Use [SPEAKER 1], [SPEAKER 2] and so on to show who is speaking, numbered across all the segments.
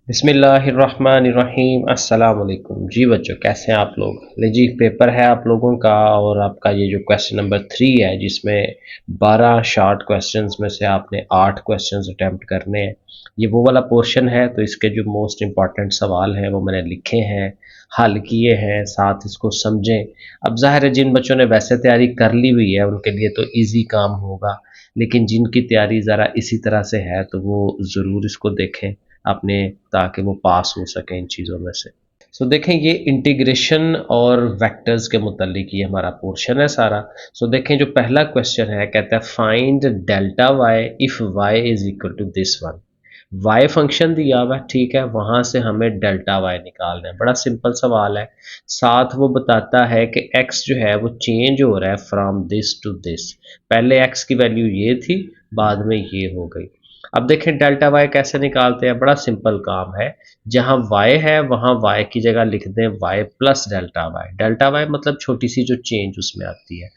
[SPEAKER 1] बिस्मिल्लाहिर्रहमानिर्रहीम अस्सलाम वालेकुम। जी बच्चों, कैसे हैं आप लोग? ले जी, पेपर है आप लोगों का और आपका ये जो क्वेश्चन नंबर 3 है जिसमें 12 शॉर्ट क्वेश्चंस में से आपने 8 क्वेश्चंस अटेम्प्ट करने हैं। ये वो वाला पोर्शन है, तो इसके जो मोस्ट इम्पॉर्टेंट सवाल हैं वो मैंने लिखे हैं, हल किए हैं, साथ इसको समझें। अब ज़ाहिर है जिन बच्चों ने वैसे तैयारी कर ली हुई है उनके लिए तो ईज़ी काम होगा, लेकिन जिनकी तैयारी ज़रा इसी तरह से है तो वो ज़रूर इसको देखें अपने, ताकि वो पास हो सकें इन चीज़ों में से। देखें, ये इंटीग्रेशन और वेक्टर्स के मुतालिक ये हमारा पोर्शन है सारा। देखें, जो पहला क्वेश्चन है कहता है find delta Y if Y is equal to this one. Y function दिया हुआ है, ठीक है, वहां से हमें डेल्टा वाई निकालना है। बड़ा सिंपल सवाल है। साथ वो बताता है कि एक्स जो है वो चेंज हो रहा है फ्रॉम दिस टू दिस। पहले एक्स की वैल्यू ये थी, बाद में ये हो गई। अब देखें डेल्टा वाई कैसे निकालते हैं। बड़ा सिंपल काम है। जहां वाई है वहां वाई की जगह लिख दें Y plus delta Y. Delta Y मतलब छोटी सी जो चेंज उसमें आती है।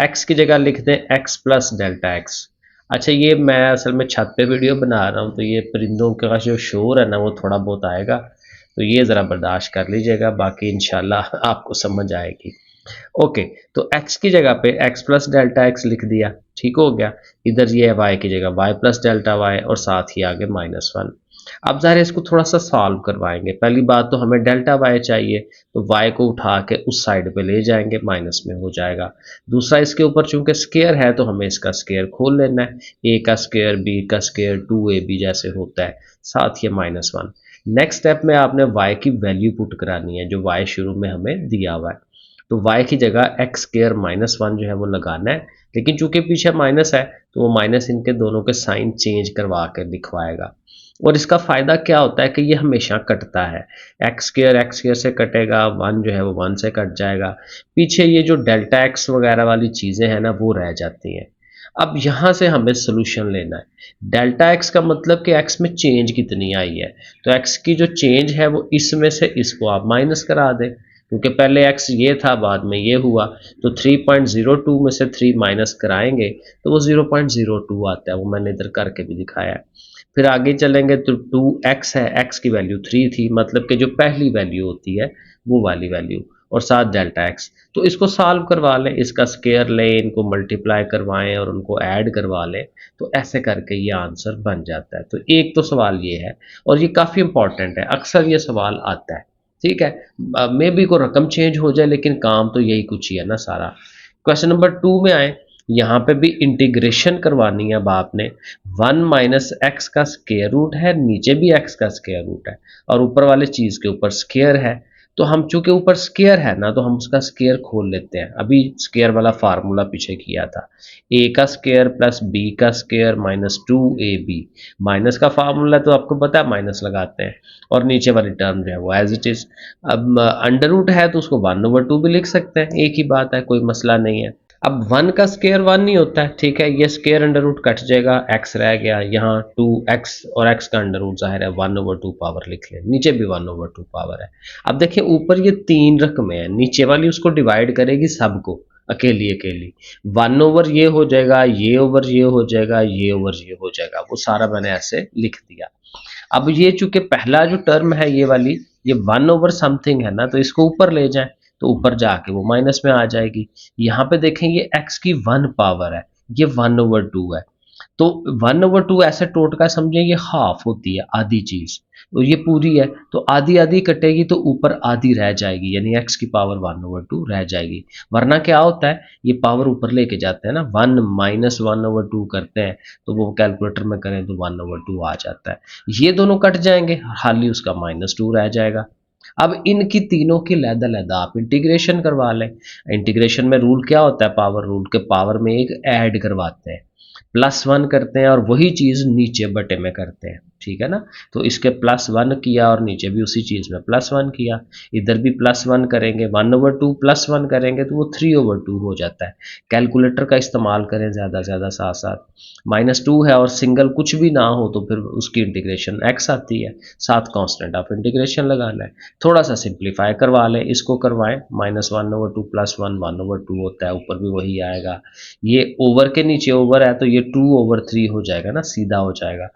[SPEAKER 1] एक्स की जगह लिख दें एक्स प्लस डेल्टा एक्स। अच्छा, ये मैं असल में छत पे वीडियो बना रहा हूँ तो ये परिंदों का जो शोर है ना वो थोड़ा बहुत आएगा, तो ये ज़रा बर्दाश्त कर लीजिएगा, बाकी इंशाल्लाह आपको समझ आएगी। ओके, तो x की जगह पे x प्लस डेल्टा एक्स लिख दिया, ठीक हो गया। इधर ये है y की जगह y प्लस डेल्टा वाई और साथ ही आगे -1। अब ज़रा इसको थोड़ा सा सॉल्व करवाएंगे। पहली बात तो हमें डेल्टा y चाहिए, तो y को उठा के उस साइड पे ले जाएंगे, माइनस में हो जाएगा। दूसरा, इसके ऊपर चूंकि स्केयर है तो हमें इसका स्केयर खोल लेना है। a का स्केयर b का स्केयर 2ab जैसे होता है, साथ ही -1। नेक्स्ट स्टेप में आपने y की वैल्यू पुट करानी है जो y शुरू में हमें दिया हुआ है। तो y की जगह एक्स स्केयर -1 जो है वो लगाना है, लेकिन चूंकि पीछे माइनस है तो वो माइनस इनके दोनों के साइन चेंज करवा कर लिखवाएगा। और इसका फ़ायदा क्या होता है कि ये हमेशा कटता है। एक्स स्केयर से कटेगा, 1 जो है वो 1 से कट जाएगा। पीछे ये जो डेल्टा एक्स वगैरह वाली चीज़ें हैं ना वो रह जाती हैं। अब यहाँ से हमें सोल्यूशन लेना है। डेल्टा एक्स का मतलब कि एक्स में चेंज कितनी आई है, तो एक्स की जो चेंज है वो इसमें से इसको आप माइनस करा दें, क्योंकि पहले x ये था बाद में ये हुआ। तो 3.02 में से 3 माइनस कराएंगे तो वो 0.02 आता है, वो मैंने इधर करके भी दिखाया है। फिर आगे चलेंगे तो 2x है, x की वैल्यू 3 थी, मतलब कि जो पहली वैल्यू होती है वो वाली वैल्यू, और साथ डेल्टा x। तो इसको सॉल्व करवा लें, इसका स्केयर लें, इनको मल्टीप्लाई करवाएं और उनको ऐड करवा लें, तो ऐसे करके ये आंसर बन जाता है। तो एक तो सवाल ये है, और ये काफ़ी इंपॉर्टेंट है, अक्सर ये सवाल आता है, ठीक है। मे बी को रकम चेंज हो जाए लेकिन काम तो यही कुछ ही है ना सारा। क्वेश्चन नंबर 2 में आए, यहाँ पे भी इंटीग्रेशन करवानी है अब आपने। 1 माइनस एक्स का स्केयर रूट है, नीचे भी एक्स का स्केयर रूट है और ऊपर वाले चीज के ऊपर स्केयर है। तो हम चूंकि ऊपर स्केयर है ना तो हम उसका स्केयर खोल लेते हैं। अभी स्केयर वाला फार्मूला पीछे किया था, ए का स्केयर प्लस बी का स्केयर -2ab। माइनस का फार्मूला तो आपको पता है, माइनस लगाते हैं और नीचे वाली टर्म जो है वो एज इट इज। अब अंडर रूट है तो उसको 1/2 भी लिख सकते हैं, एक ही बात है, कोई मसला नहीं है। अब 1 का स्केयर 1 नहीं होता है, ठीक है, ये स्केयर अंडर रूट कट जाएगा, x रह गया यहाँ 2x, और x का अंडर रूट जाहिर है 1/2 पावर लिख लें, नीचे भी 1/2 पावर है। अब देखिए ऊपर ये 3 रकमें हैं, नीचे वाली उसको डिवाइड करेगी सबको अकेली अकेली। 1 ओवर ये हो जाएगा, ये ओवर ये हो जाएगा, ये ओवर ये हो जाएगा, वो सारा मैंने ऐसे लिख दिया। अब ये चूंकि पहला जो टर्म है ये वाली, ये 1 ओवर समथिंग है ना, तो इसको ऊपर ले जाएं तो ऊपर जाके वो माइनस में आ जाएगी। यहाँ पे देखें ये x की 1 पावर है, ये 1/2 है। तो 1/2 ऐसे टोटका समझे, ये हाफ होती है, आधी चीज। तो ये पूरी है तो आधी आधी कटेगी तो ऊपर आधी रह जाएगी, यानी x की पावर 1/2 रह जाएगी। वरना क्या होता है, ये पावर ऊपर लेके जाते हैं ना, 1 माइनस 1/2 करते हैं, तो वो कैलकुलेटर में करें तो 1/2 आ जाता है। ये दोनों कट जाएंगे, हाली उसका -2 रह जाएगा। अब इनकी तीनों की लहदा-लहदा आप इंटीग्रेशन करवा लें। इंटीग्रेशन में रूल क्या होता है, पावर रूल के पावर में एक ऐड करवाते हैं, +1 करते हैं और वही चीज़ नीचे बटे में करते हैं, ठीक है ना। तो इसके +1 किया और नीचे भी उसी चीज़ में +1 किया, इधर भी +1 करेंगे, 1/2 +1 करेंगे तो वो 3/2 हो जाता है। कैलकुलेटर का इस्तेमाल करें ज़्यादा से ज़्यादा, साथ साथ -2 है और सिंगल कुछ भी ना हो तो फिर उसकी इंटीग्रेशन x आती है, साथ कांस्टेंट ऑफ इंटीग्रेशन लगाना है। थोड़ा सा सिंप्लीफाई करवा लें, इसको करवाएं, -1/2 +1 1/2 होता है, ऊपर भी वही आएगा। ये ओवर के नीचे ओवर है तो ये 2/3 हो जाएगा ना, सीधा हो जाएगा।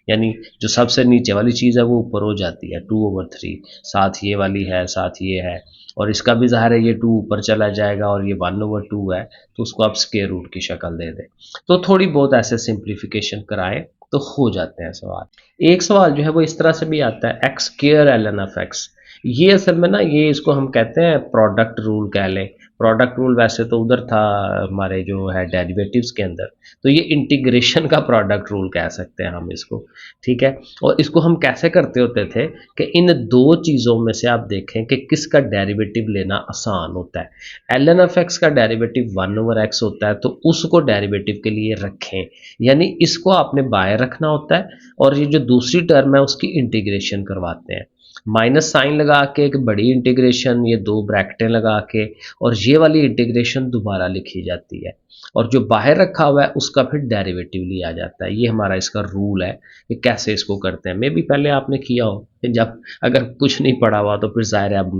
[SPEAKER 1] यानी जो सबसे नीचे वाली चीज़ है वो ऊपर हो जाती है 2/3, साथ ये वाली है, साथ ये है, और इसका भी ज़ाहिर है ये 2 ऊपर चला जाएगा और ये 1/2 है, तो उसको आप स्क्वायर रूट की शक्ल दे दें। तो थोड़ी बहुत ऐसे सिंप्लीफिकेशन कराएं तो हो जाते हैं सवाल। एक सवाल जो है वो इस तरह से भी आता है, x square ln of x. ये असल में ना, ये इसको हम कहते हैं प्रोडक्ट रूल कह लें। प्रोडक्ट रूल वैसे तो उधर था हमारे जो है डेरिवेटिव्स के अंदर, तो ये इंटीग्रेशन का प्रोडक्ट रूल कह सकते हैं हम इसको, ठीक है। और इसको हम कैसे करते होते थे कि इन दो चीज़ों में से आप देखें कि किसका डेरिवेटिव लेना आसान होता है। ln ऑफ एक्स का डेरिवेटिव 1/x होता है, तो उसको डेरिवेटिव के लिए रखें, यानी इसको आपने बाय रखना होता है, और ये जो दूसरी टर्म है उसकी इंटीग्रेशन करवाते हैं, माइनस साइन लगा के एक बड़ी इंटीग्रेशन, ये दो ब्रैकेटें लगा के, और ये वाली इंटीग्रेशन दोबारा लिखी जाती है, और जो बाहर रखा हुआ है उसका फिर डेरिवेटिव लिया जाता है। ये हमारा इसका रूल है कि कैसे इसको करते हैं। मे भी पहले आपने किया हो, जब अगर कुछ नहीं पढ़ा हुआ तो फिर ज़ाहिर है अब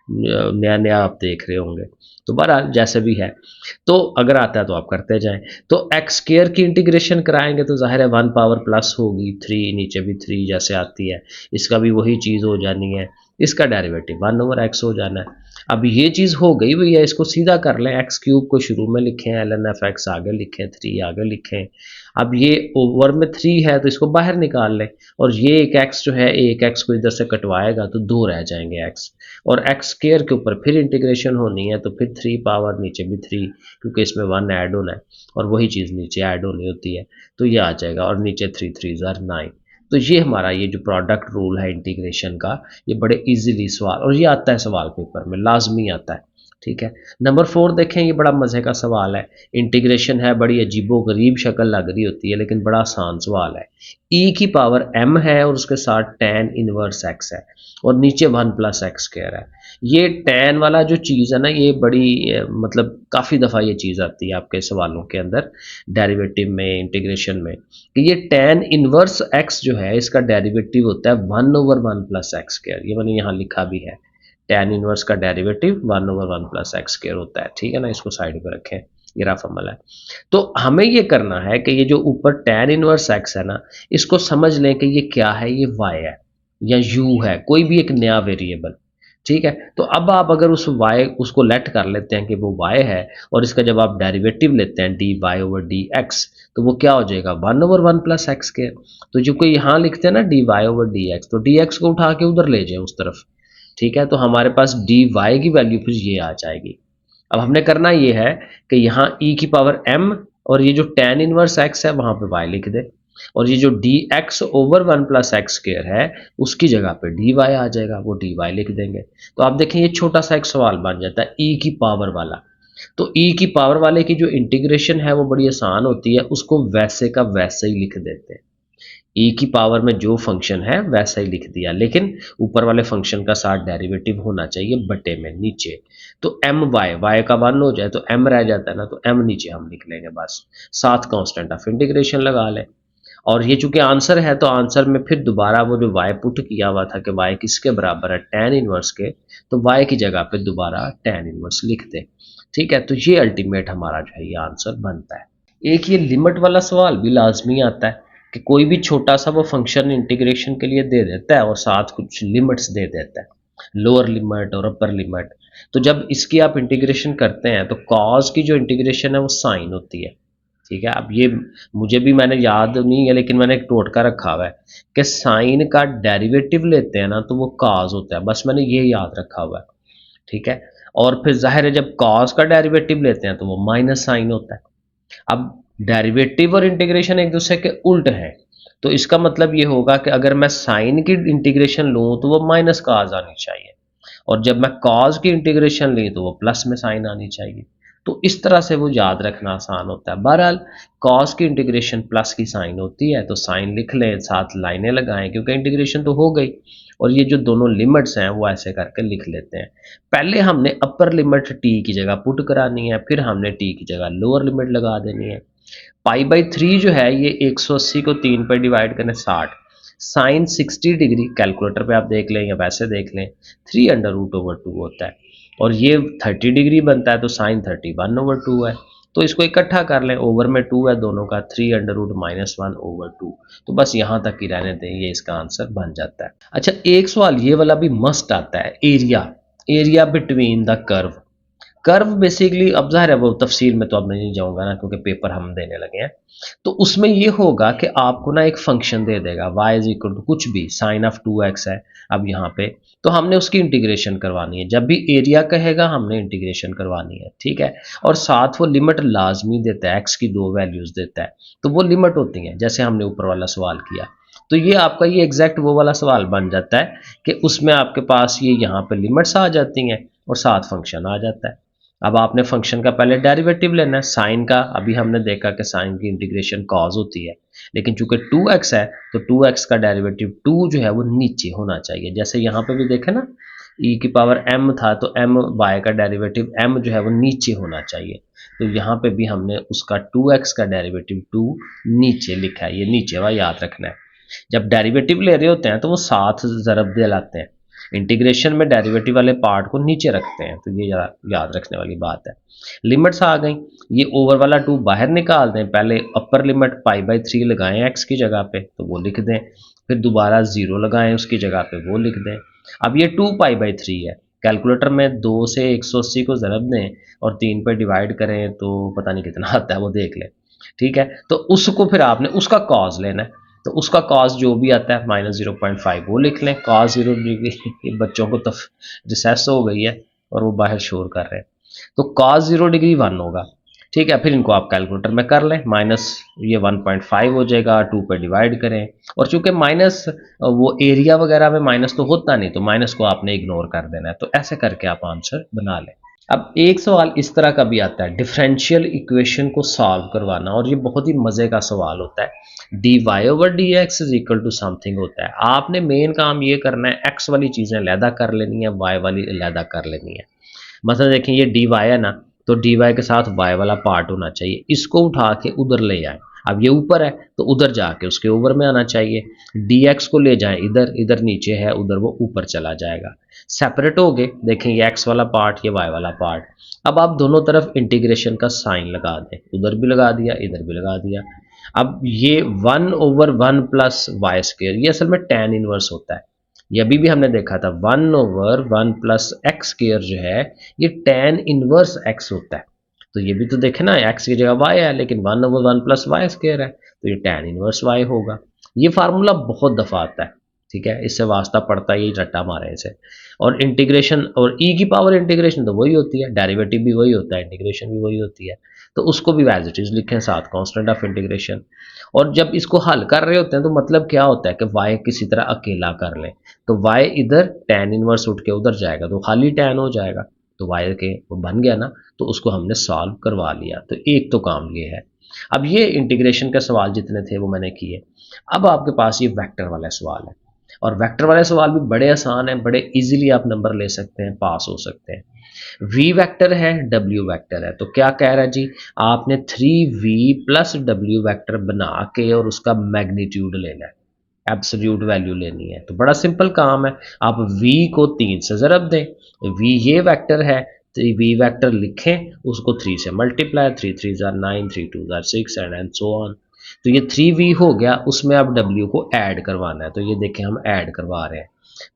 [SPEAKER 1] नया नया आप देख रहे होंगे। तो बहरहाल जैसे भी है, तो अगर आता है तो आप करते जाएं। तो एक्स स्क्वायर की इंटीग्रेशन कराएंगे तो जाहिर है 1 पावर प्लस होगी 3, नीचे भी 3 जैसे आती है, इसका भी वही चीज़ हो जानी है, इसका डेरिवेटिव 1/x हो जाना है। अब ये चीज़ हो गई भैया, इसको सीधा कर लें, एक्स क्यूब को शुरू में लिखें, ln ऑफ एक्स आगे लिखें, 3 आगे लिखें। अब ये ओवर में 3 है तो इसको बाहर निकाल लें, और ये एक एक्स जो है, एक एक्स को इधर से कटवाएगा तो 2 रह जाएंगे एक्स, और एक्स स्क्वायर के ऊपर फिर इंटीग्रेशन होनी है, तो फिर 3 पावर नीचे भी 3, क्योंकि इसमें 1 ऐड होना है और वही चीज़ नीचे ऐड होनी होती है, तो ये आ जाएगा, और नीचे 3 3 9। तो ये हमारा ये जो प्रोडक्ट रूल है इंटीग्रेशन का, ये बड़े इजीली सवाल, और ये आता है सवाल पेपर में, लाजमी आता है, ठीक है। नंबर 4 देखें, ये बड़ा मज़े का सवाल है, इंटीग्रेशन है, बड़ी अजीबो गरीब शक्ल लग रही होती है लेकिन बड़ा आसान सवाल है। ई की पावर m है और उसके साथ tan इनवर्स x है, और नीचे 1 प्लस एक्स स्क्वायर है। ये tan वाला जो चीज़ है ना, ये बड़ी मतलब काफ़ी दफ़ा ये चीज़ आती है आपके सवालों के अंदर, डेरिवेटिव में, इंटीग्रेशन में, कि ये tan इनवर्स x जो है इसका डेरिवेटिव होता है 1/1 प्लस एक्स स्क्वायर। ये मैंने यहाँ लिखा भी है, tan इनवर्स का डेरिवेटिव 1/1 प्लस एक्स स्क्वायर होता है, ठीक है ना। इसको साइड पे रखें, ये रफ अमल है। तो हमें ये करना है कि ये जो ऊपर tan इनवर्स x है ना, इसको समझ लें कि ये क्या है, ये y है या u है, कोई भी एक नया वेरिएबल, ठीक है। तो अब आप अगर उस y उसको लेट कर लेते हैं कि वो y है, और इसका जब आप डेरिवेटिव लेते हैं dy/dx, तो वो क्या हो जाएगा 1/1 प्लस एक्स के। तो जो कोई यहाँ लिखते हैं ना dy/dx, तो dx को उठा के उधर ले जाए उस तरफ, ठीक है। तो हमारे पास dy की वैल्यू फिर ये आ जाएगी। अब हमने करना ये है कि यहाँ e की पावर m, और ये जो tan इनवर्स x है वहाँ पे y लिख दे, और ये जो dx/1 प्लस एक्स स्क्वायर है उसकी जगह पे dy आ जाएगा, वो dy लिख देंगे। तो आप देखें ये छोटा सा एक सवाल बन जाता है e की पावर वाला। तो e की पावर वाले की जो इंटीग्रेशन है वो बड़ी आसान होती है, उसको वैसे का वैसे ही लिख देते हैं। e की पावर में जो फंक्शन है वैसा ही लिख दिया, लेकिन ऊपर वाले फंक्शन का साथ डेरिवेटिव होना चाहिए बटे में नीचे। तो एम वाई का 1 हो जाए तो m रह जाता है ना, तो m नीचे हम लिख लेंगे बस, साथ कांस्टेंट ऑफ इंटीग्रेशन लगा लें। और ये चूंकि आंसर है तो आंसर में फिर दोबारा वो जो y पुट किया हुआ था कि y किसके बराबर है tan इनवर्स के, तो y की जगह पे दोबारा tan इनवर्स लिख दें, ठीक है। तो ये अल्टीमेट हमारा जो है ये आंसर बनता है। एक ये लिमिट वाला सवाल भी लाजमी आता है कि कोई भी छोटा सा वो फंक्शन इंटीग्रेशन के लिए दे देता है और साथ कुछ लिमिट्स दे देता है, लोअर लिमिट और अपर लिमिट। तो जब इसकी आप इंटीग्रेशन करते हैं तो कॉस की जो इंटीग्रेशन है वो साइन होती है, ठीक है। अब ये मुझे भी मैंने याद नहीं है लेकिन मैंने एक टोटका रखा हुआ है कि साइन का डेरिवेटिव लेते हैं ना तो वो कॉस होता है, बस मैंने ये याद रखा हुआ है, ठीक है। और फिर जाहिर है जब कॉस का डेरिवेटिव लेते हैं तो वो माइनस साइन होता है। अब डेरिवेटिव और इंटीग्रेशन एक दूसरे के उल्ट है, तो इसका मतलब ये होगा कि अगर मैं साइन की इंटीग्रेशन लूँ तो वो माइनस कॉस आनी चाहिए, और जब मैं कॉस की इंटीग्रेशन ली तो वो प्लस में साइन आनी चाहिए। तो इस तरह से वो याद रखना आसान होता है। बहरहाल कॉस की इंटीग्रेशन प्लस की साइन होती है, तो साइन लिख लें, साथ लाइनें लगाएं, क्योंकि इंटीग्रेशन तो हो गई, और ये जो दोनों लिमिट्स हैं वो ऐसे करके लिख लेते हैं। पहले हमने अपर लिमिट टी की जगह पुट करानी है, फिर हमने टी की जगह लोअर लिमिट लगा देनी है। पाई/3 जो है ये 180 को 3 पर डिवाइड करें 60, साइन 60 डिग्री, कैलकुलेटर पे आप देख लें या वैसे देख लें, 3√2 होता है, और ये 30 डिग्री बनता है, तो साइन 31/2 है। तो इसको इकट्ठा कर लें, ओवर में 2 है दोनों का, 3√-1/2। तो बस यहाँ तक ही रहने दें, ये इसका आंसर बन जाता है। अच्छा, एक सवाल ये वाला भी मस्ट आता है, area, area between the curve. Curve basically अब ज़ाहिर है वो तफसील में तो अब मैं नहीं जाऊँगा ना, क्योंकि पेपर हम देने लगे हैं। तो उसमें ये होगा कि आपको ना एक फंक्शन दे देगा y इज इक्वल टू कुछ भी, साइन ऑफ 2x है अब यहाँ पे, तो हमने उसकी इंटीग्रेशन करवानी है। जब भी एरिया कहेगा हमने इंटीग्रेशन करवानी है, ठीक है। और साथ वो लिमिट लाजमी देता है, x की 2 वैल्यूज़ देता है, तो वो लिमिट होती हैं जैसे हमने ऊपर वाला सवाल किया। तो ये आपका ये एग्जैक्ट वो वाला सवाल बन जाता है कि उसमें आपके पास ये यहाँ पे लिमिट्स आ जाती हैं और साथ फंक्शन आ जाता है। अब आपने फंक्शन का पहले डेरिवेटिव लेना है, साइन का अभी हमने देखा कि साइन की इंटीग्रेशन कॉज होती है, लेकिन चूंकि 2x है तो 2x का डेरिवेटिव 2 जो है वो नीचे होना चाहिए। जैसे यहाँ पे भी देखें ना, e की पावर m था तो m y का डेरिवेटिव m जो है वो नीचे होना चाहिए, तो यहाँ पे भी हमने उसका 2x का डेरिवेटिव 2 नीचे लिखा है, ये नीचे वाला याद रखना है। जब डेरिवेटिव ले रहे होते हैं तो वो साथ ज़रब दिलाते हैं, इंटीग्रेशन में डेरिवेटिव वाले पार्ट को नीचे रखते हैं, तो ये याद रखने वाली बात है। लिमिट्स आ गई, ये ओवर वाला 2 बाहर निकाल दें, पहले अपर लिमिट π/3 लगाएं x की जगह पे तो वो लिख दें, फिर दोबारा 0 लगाएं उसकी जगह पे वो लिख दें। अब ये 2 π/3 है, कैलकुलेटर में 2 से 180 को ज़रब दें और 3 पे डिवाइड करें तो पता नहीं कितना आता है वो देख लें, ठीक है। तो उसको फिर आपने उसका कॉज लेना है, तो उसका कॉस जो भी आता है -0.5 वो लिख लें, कॉस 0 डिग्री। बच्चों को तो रिसेस हो गई है और वो बाहर शोर कर रहे हैं, तो कॉस 0 डिग्री 1 होगा, ठीक है। फिर इनको आप कैलकुलेटर में कर लें, माइनस ये 1.5 हो जाएगा, 2 पे डिवाइड करें, और चूंकि माइनस वो एरिया वगैरह में माइनस तो होता नहीं, तो माइनस को आपने इग्नोर कर देना है। तो ऐसे करके आप आंसर बना लें। अब एक सवाल इस तरह का भी आता है, डिफरेंशियल इक्वेशन को सॉल्व करवाना, और ये बहुत ही मज़े का सवाल होता है। dy/dx is equal to something होता है, आपने मेन काम ये करना है, x वाली चीज़ें अलहदा कर लेनी है, y वाली अलहदा कर लेनी है। मतलब देखें ये dy है ना, तो dy के साथ y वाला पार्ट होना चाहिए, इसको उठा के उधर ले आए। अब ये ऊपर है तो उधर जाके उसके ओवर में आना चाहिए, dx को ले जाएं इधर, इधर नीचे है उधर वो ऊपर चला जाएगा, सेपरेट हो गए। देखें ये x वाला पार्ट, ये y वाला पार्ट। अब आप दोनों तरफ इंटीग्रेशन का साइन लगा दें, उधर भी लगा दिया इधर भी लगा दिया। अब ये 1/1 प्लस वाई स्क्र, ये असल में tan इनवर्स होता है, ये अभी भी हमने देखा था 1/1 प्लस एक्स स्क्र जो है ये tan इनवर्स x होता है। तो ये भी तो देखे ना, x की जगह y है लेकिन 1/1 प्लस वाई स्क्र है, तो ये tan इनवर्स y होगा। ये फार्मूला बहुत दफ़ा आता है, ठीक है, इससे वास्ता पड़ता है, ये रट्टा मारे इसे। और इंटीग्रेशन और e की पावर इंटीग्रेशन तो वही होती है, डेरिवेटिव भी वही होता है, इंटीग्रेशन भी वही होती है, तो उसको भी एज इट इज़ लिखें साथ कांस्टेंट ऑफ इंटीग्रेशन। और जब इसको हल कर रहे होते हैं तो मतलब क्या होता है कि y किसी तरह अकेला कर लें, तो y इधर tan इनवर्स उठ के उधर जाएगा तो खाली tan हो जाएगा, तो y के वो बन गया ना, तो उसको हमने सॉल्व करवा लिया। तो एक तो काम ये है। अब ये इंटीग्रेशन के सवाल जितने थे वो मैंने किए। अब आपके पास ये वेक्टर वाला सवाल है, और वेक्टर वाले सवाल भी बड़े आसान हैं, बड़े इजीली आप नंबर ले सकते हैं, पास हो सकते हैं। v वेक्टर है, w वेक्टर है, तो क्या कह रहा है जी, आपने 3v प्लस w वेक्टर बना के और उसका मैग्नीट्यूड लेना है, एब्सोल्यूट वैल्यू लेनी है। तो बड़ा सिंपल काम है, आप v को 3 से ज़रब दें, v ये वेक्टर है, तो v वेक्टर लिखें, उसको 3 से मल्टीप्लाई, 3 3 ज़ार 9, 3 2 ज़ार 6 एंड सो ऑन। तो ये 3v हो गया, उसमें अब w को ऐड करवाना है, तो ये देखें हम ऐड करवा रहे हैं।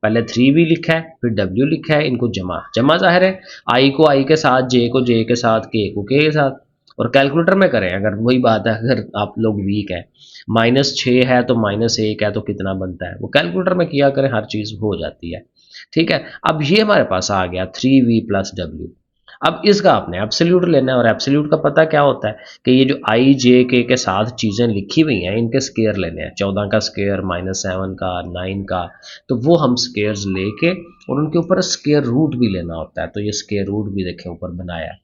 [SPEAKER 1] पहले 3v लिखा है, फिर w लिखा है, इनको जमा जमा ज़ाहिर है, i को i के साथ, j को j के साथ, k को k के साथ, और कैलकुलेटर में करें। अगर वही बात है, अगर आप लोग वीक है, -6 है तो -1 है तो कितना बनता है, वो कैलकुलेटर में किया करें, हर चीज़ हो जाती है, ठीक है। अब ये हमारे पास आ गया 3v प्लस w। अब इसका आपने एब्सोल्यूट लेना है, और एब्सोल्यूट का पता क्या होता है कि ये जो i j k के साथ चीज़ें लिखी हुई हैं इनके स्केयर लेने हैं, 14 का स्केयर, -7 का, 9 का, तो वो हम स्केयर्स लेके और उनके ऊपर स्केयर रूट भी लेना होता है, तो ये स्केयर रूट भी देखें ऊपर बनाया है।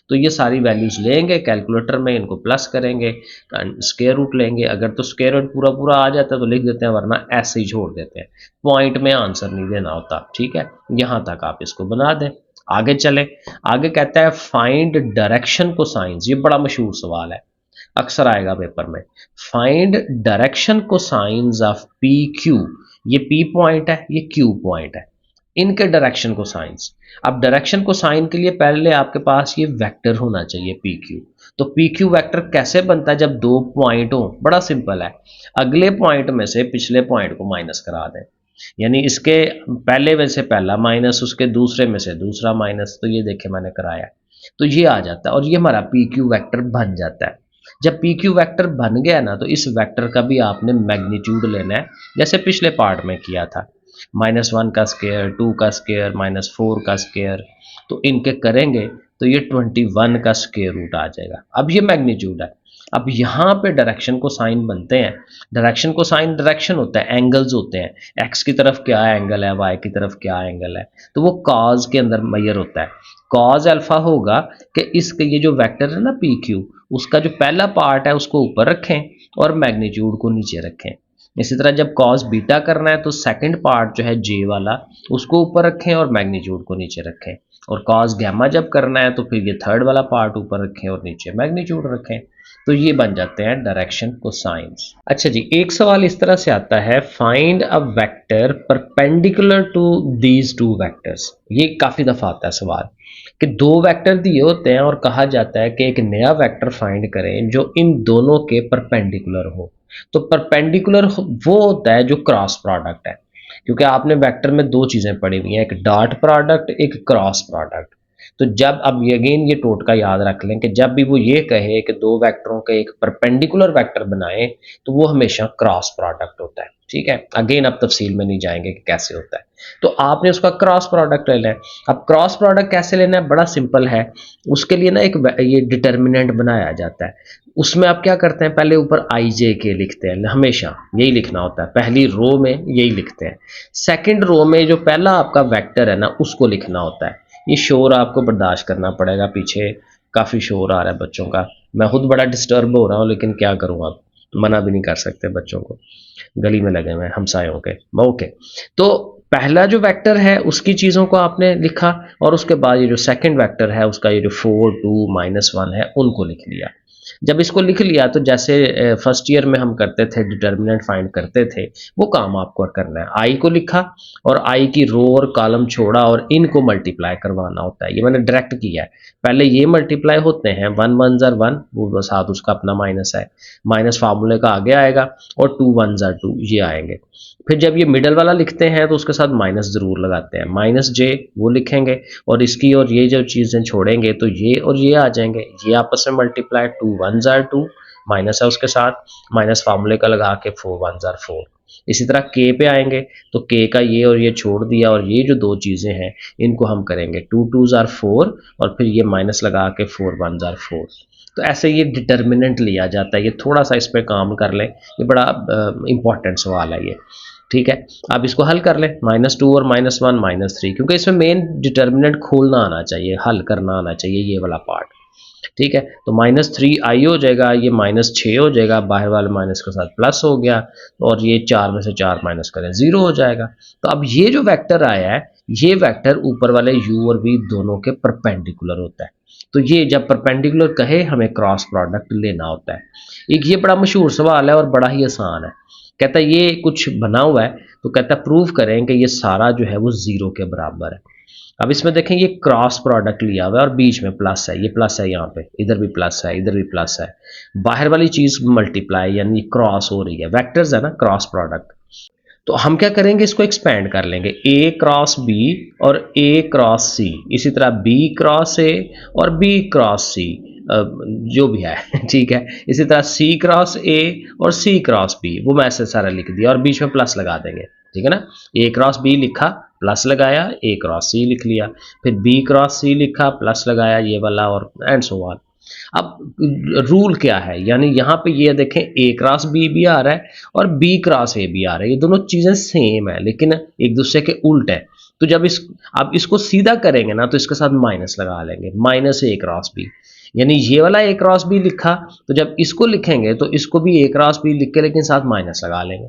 [SPEAKER 1] तो ये सारी वैल्यूज़ लेंगे कैलकुलेटर में, इनको प्लस करेंगे, स्केयर रूट लेंगे, अगर तो स्केयर रूट पूरा पूरा आ जाता है तो लिख देते हैं, वरना ऐसे ही छोड़ देते हैं, पॉइंट में आंसर नहीं देना होता, ठीक है। यहाँ तक आप इसको बना दें, आगे चलें। आगे कहता है फाइंड डायरेक्शन कोसाइंस, ये बड़ा मशहूर सवाल है, अक्सर आएगा पेपर में। Find direction cosines of P Q, ये पी पॉइंट है, ये क्यू पॉइंट है, इनके डायरेक्शन कोसाइंस। अब डायरेक्शन कोसाइन के लिए पहले आपके पास ये वेक्टर होना चाहिए पी क्यू, तो पी क्यू वैक्टर कैसे बनता है जब दो पॉइंट हो? बड़ा सिंपल है, अगले पॉइंट में से पिछले पॉइंट को माइनस करा दें, यानी इसके पहले में से पहला माइनस, उसके दूसरे में से दूसरा माइनस। तो ये देखे मैंने कराया, तो ये आ जाता है और ये हमारा पी क्यू वैक्टर बन जाता है। जब पी क्यू वैक्टर बन गया ना, तो इस वैक्टर का भी आपने मैग्नीट्यूड लेना है, जैसे पिछले पार्ट में किया था, -1 का स्क्वायर, 2 का स्क्वायर, -4 का स्क्वायर। तो इनके करेंगे तो ये 21 का स्क्वायर रूट आ जाएगा। अब ये मैग्नीट्यूड है। अब यहाँ पे डायरेक्शन को साइन बनते हैं। डायरेक्शन को साइन डायरेक्शन होता है, एंगल्स होते हैं, एक्स की तरफ क्या एंगल है, वाई की तरफ क्या एंगल है, तो वो कॉज के अंदर मेजर होता है। कॉज अल्फा होगा कि इसके ये जो वेक्टर है ना पी क्यू, उसका जो पहला पार्ट है उसको ऊपर रखें और मैग्नीट्यूड को नीचे रखें। इसी तरह जब कॉस बीटा करना है तो सेकंड पार्ट जो है जे वाला, उसको ऊपर रखें और मैग्नीट्यूड को नीचे रखें। और कॉस गैमा जब करना है तो फिर ये थर्ड वाला पार्ट ऊपर रखें और नीचे मैग्नीट्यूड रखें। तो ये बन जाते हैं डायरेक्शन कोसाइंस। अच्छा जी, एक सवाल इस तरह से आता है, find a vector perpendicular to these two vectors. ये काफी दफा आता है सवाल कि दो वेक्टर दिए होते हैं और कहा जाता है कि एक नया वेक्टर फाइंड करें जो इन दोनों के परपेंडिकुलर हो। तो परपेंडिकुलर वो होता है जो क्रॉस प्रोडक्ट है, क्योंकि आपने वेक्टर में दो चीजें पढ़ी हुई हैं, एक डॉट प्रोडक्ट, एक क्रॉस प्रोडक्ट। तो जब अब अगेन ये टोटका याद रख लें कि जब भी वो ये कहे कि दो वेक्टरों का एक परपेंडिकुलर वेक्टर बनाएं, तो वो हमेशा क्रॉस प्रोडक्ट होता है। ठीक है, अगेन अब तफसील में नहीं जाएंगे कि कैसे होता है, तो आपने उसका क्रॉस प्रोडक्ट लेना है। अब क्रॉस प्रोडक्ट कैसे लेना है, बड़ा सिंपल है। उसके लिए ना एक ये डिटर्मिनेंट बनाया जाता है। उसमें आप क्या करते हैं, पहले ऊपर आई जे के लिखते हैं, हमेशा यही लिखना होता है, पहली रो में यही लिखते हैं। सेकंड रो में जो पहला आपका वेक्टर है ना, उसको लिखना होता है। ये शोर आपको बर्दाश्त करना पड़ेगा, पीछे काफ़ी शोर आ रहा है बच्चों का, मैं खुद बड़ा डिस्टर्ब हो रहा हूँ, लेकिन क्या करूँ, आप मना भी नहीं कर सकते बच्चों को, गली में लगे हुए हैं हमसायों के। ओके, तो पहला जो वेक्टर है उसकी चीज़ों को आपने लिखा, और उसके बाद ये जो सेकंड वेक्टर है उसका ये जो 4 2 -1 है उनको लिख लिया। जब इसको लिख लिया तो जैसे फर्स्ट ईयर में हम करते थे, डिटर्मिनेंट फाइंड करते थे, वो काम आपको करना है। आई को लिखा और आई की रो और कॉलम छोड़ा और इनको मल्टीप्लाई करवाना होता है। ये मैंने डायरेक्ट किया है, पहले ये मल्टीप्लाई होते हैं, 1 1 ज़र 1, वो साथ उसका अपना माइनस है, माइनस फार्मूले का आगे आएगा, और 2 1 ज़र 2 ये आएंगे। फिर जब ये मिडल वाला लिखते हैं तो उसके साथ माइनस ज़रूर लगाते हैं, माइनस जे वो लिखेंगे, और इसकी और ये जो चीज़ें छोड़ेंगे तो ये और ये आ जाएंगे, ये आपस में मल्टीप्लाई, 2 1 ज़र 2, माइनस है उसके साथ, माइनस फार्मूले का लगा के 4 1 ज़र 4। इसी तरह के पे आएंगे तो के का ये और ये छोड़ दिया, और ये जो दो चीज़ें हैं इनको हम करेंगे 2 2 ज़र 4, और फिर ये माइनस लगा के 4 1 ज़र 4। तो ऐसे ये डिटर्मिनेंट लिया जाता है। ये थोड़ा सा इस पर काम कर लें, ये बड़ा इंपॉर्टेंट सवाल है ये। ठीक है, अब इसको हल कर लें, -2 और -1 -3, क्योंकि इसमें मेन डिटर्मिनेंट खोलना आना चाहिए, हल करना आना चाहिए, ये वाला पार्ट। ठीक है, तो -3 आई हो जाएगा, ये -6 हो जाएगा, बाहर वाले माइनस के साथ प्लस हो गया, और ये 4 में से 4 माइनस करें 0 हो जाएगा। तो अब ये जो वेक्टर आया है, ये वेक्टर ऊपर वाले u और v दोनों के परपेंडिकुलर होता है। तो ये जब परपेंडिकुलर कहे हमें क्रॉस प्रोडक्ट लेना होता है। एक ये बड़ा मशहूर सवाल है और बड़ा ही आसान है। कहता है ये कुछ बना हुआ है, तो कहता है प्रूव करें कि ये सारा जो है वो 0 के बराबर है। अब इसमें देखें ये क्रॉस प्रोडक्ट लिया हुआ है और बीच में प्लस है, ये प्लस है, यहाँ पे इधर भी प्लस है, इधर भी प्लस है, बाहर वाली चीज मल्टीप्लाई यानी क्रॉस हो रही है, वेक्टर्स है ना, क्रॉस प्रोडक्ट। तो हम क्या करेंगे, इसको एक्सपेंड कर लेंगे, ए क्रॉस बी और ए क्रॉस सी, इसी तरह बी क्रॉस ए और बी क्रॉस सी, जो भी है ठीक है। इसी तरह सी क्रॉस ए और सी क्रॉस बी, वो मैं ऐसे सारा लिख दिया और बीच में प्लस लगा देंगे। ठीक है ना, ए क्रॉस बी लिखा, प्लस लगाया, ए क्रॉस सी लिख लिया, फिर बी क्रॉस सी लिखा, प्लस लगाया ये वाला, और एंड सो ऑन। अब रूल क्या है, यानी यहाँ पे ये देखें ए क्रॉस बी भी आ रहा है और बी क्रॉस ए भी आ रहा है, ये दोनों चीजें सेम है लेकिन एक दूसरे के उल्ट है। तो जब अब इसको सीधा करेंगे ना, तो इसके साथ माइनस लगा लेंगे, माइनस ए क्रॉस बी, यानी ये वाला ए क्रॉस बी लिखा, तो जब इसको लिखेंगे तो इसको भी ए क्रॉस बी लिख के लेकिन साथ माइनस लगा लेंगे।